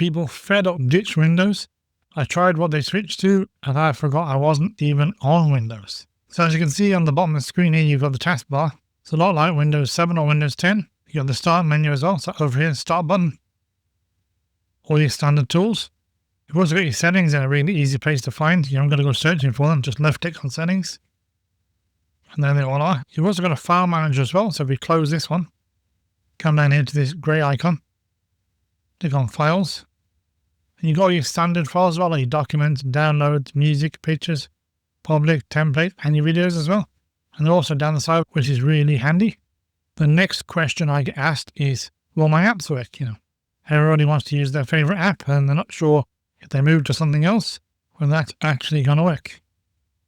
people fed up ditch Windows. I tried what they switched to and I forgot I wasn't even on Windows. So as you can see on the bottom of the screen here, you've got the taskbar. It's a lot like Windows 7 or Windows 10. You've got the start menu as well. So over here, start button. All your standard tools. You've also got your settings in a really easy place to find. You haven't got to go searching for them. Just left click on settings. And there they all are. You've also got a file manager as well. So if we close this one, come down here to this grey icon. Click on files. And you've got all your standard files as well, like your documents, downloads, music, pictures, public, template, and your videos as well. And they're also down the side, which is really handy. The next question I get asked is, will my apps work? Everybody wants to use their favorite app and they're not sure if they move to something else, when that's actually going to work.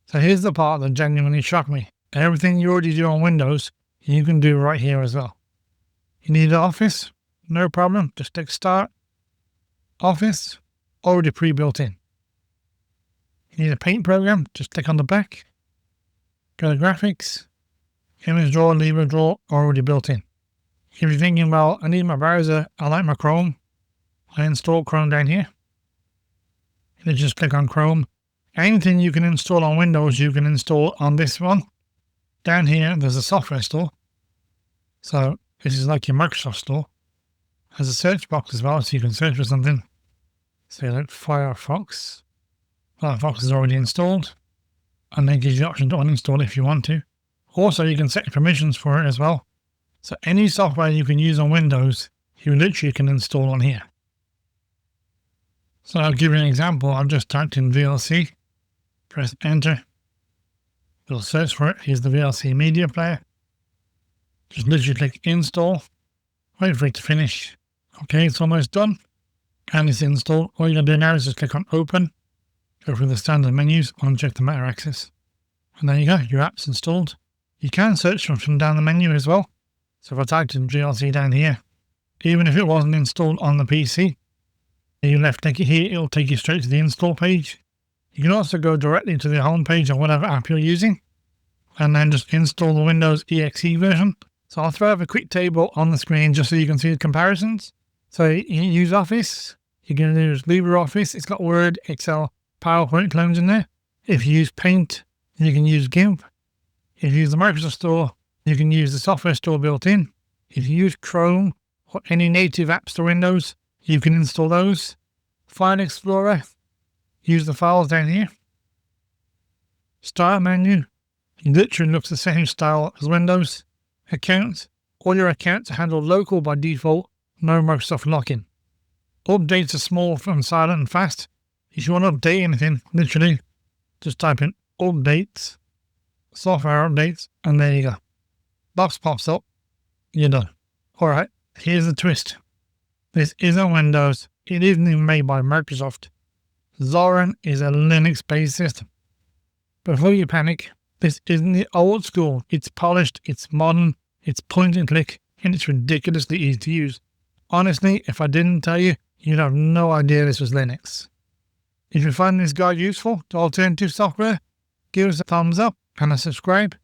So here's the part that genuinely shocked me. Everything you already do on Windows, you can do right here as well. You need Office? No problem. Just click Start. Office, already pre-built in. You need a paint program? Just click on the back. Go to Graphics. Image Drawer, Lever Drawer, already built in. If you're thinking, well, I need my browser, I like my Chrome, I install Chrome down here. You just click on Chrome. Anything you can install on Windows, you can install on this one. Down here, there's a software store. So this is like your Microsoft store. There's a search box as well, so you can search for something. Say like Firefox. Firefox is already installed. And then gives you the option to uninstall if you want to. Also, you can set permissions for it as well. So any software you can use on Windows, you literally can install on here. So I'll give you an example. I've just typed in VLC. Press enter. It'll search for it. Here's the VLC media player. Just literally click install. Wait for it to finish. Okay, it's almost done. And it's installed. All you're going to do now is just click on open. Go through the standard menus, uncheck the meta access. And there you go, your app's installed. You can search from down the menu as well. So if I typed in VLC down here, even if it wasn't installed on the PC, you left click it here, it'll take you straight to the install page. You can also go directly to the home page of whatever app you're using, and then just install the Windows EXE version. So I'll throw up a quick table on the screen just so you can see the comparisons. So you use Office, you can use LibreOffice, it's got Word, Excel, PowerPoint clones in there. If you use Paint, you can use GIMP. If you use the Microsoft Store, you can use the software store built in. If you use Chrome or any native apps to Windows, you can install those. File Explorer, use the files down here. Start menu, it literally looks the same style as Windows. Accounts, all your accounts are handled local by default, no Microsoft lock-in. Updates are small and silent and fast. If you want to update anything, literally, just type in updates, software updates, and there you go. Box pops up, you're done. Alright, here's the twist. This isn't Windows, it isn't even made by Microsoft. Zorin is a Linux-based system. Before you panic, this isn't the old school. It's polished, it's modern, it's point and click, and it's ridiculously easy to use. Honestly, if I didn't tell you, you'd have no idea this was Linux. If you find this guide useful to alternative software, give us a thumbs up and a subscribe.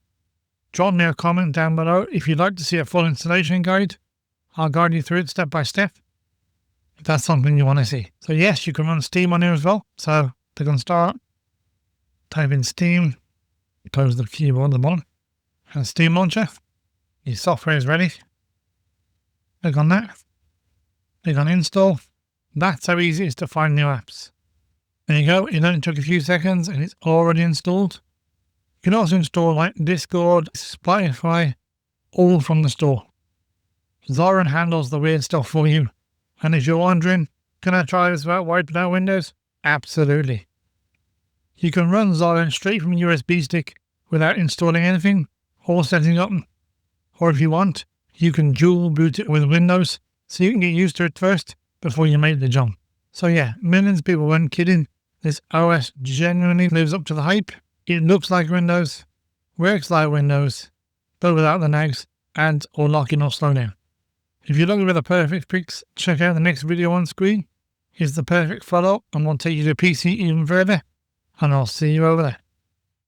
Drop me a comment down below if you'd like to see a full installation guide. I'll guide you through it step by step, if that's something you want to see. So yes, you can run Steam on here as well. So click on Start, type in Steam, close the keyboard at the bottom, and Steam Launcher. Your software is ready. Click on that. Click on Install. That's how easy it is to find new apps. There you go, it only took a few seconds and it's already installed. You can also install like Discord, Spotify, all from the store. Zorin handles the weird stuff for you. And if you're wondering, can I try this without wiping out Windows? Absolutely. You can run Zorin straight from a USB stick without installing anything or setting up. Or if you want, you can dual boot it with Windows so you can get used to it first before you make the jump. So yeah, millions of people weren't kidding. This OS genuinely lives up to the hype. It looks like Windows, works like Windows, but without the nags and or locking or slowdown. If you're looking for the perfect fix, check out the next video on screen. It's the perfect follow and we'll take you to PC even further, and I'll see you over there.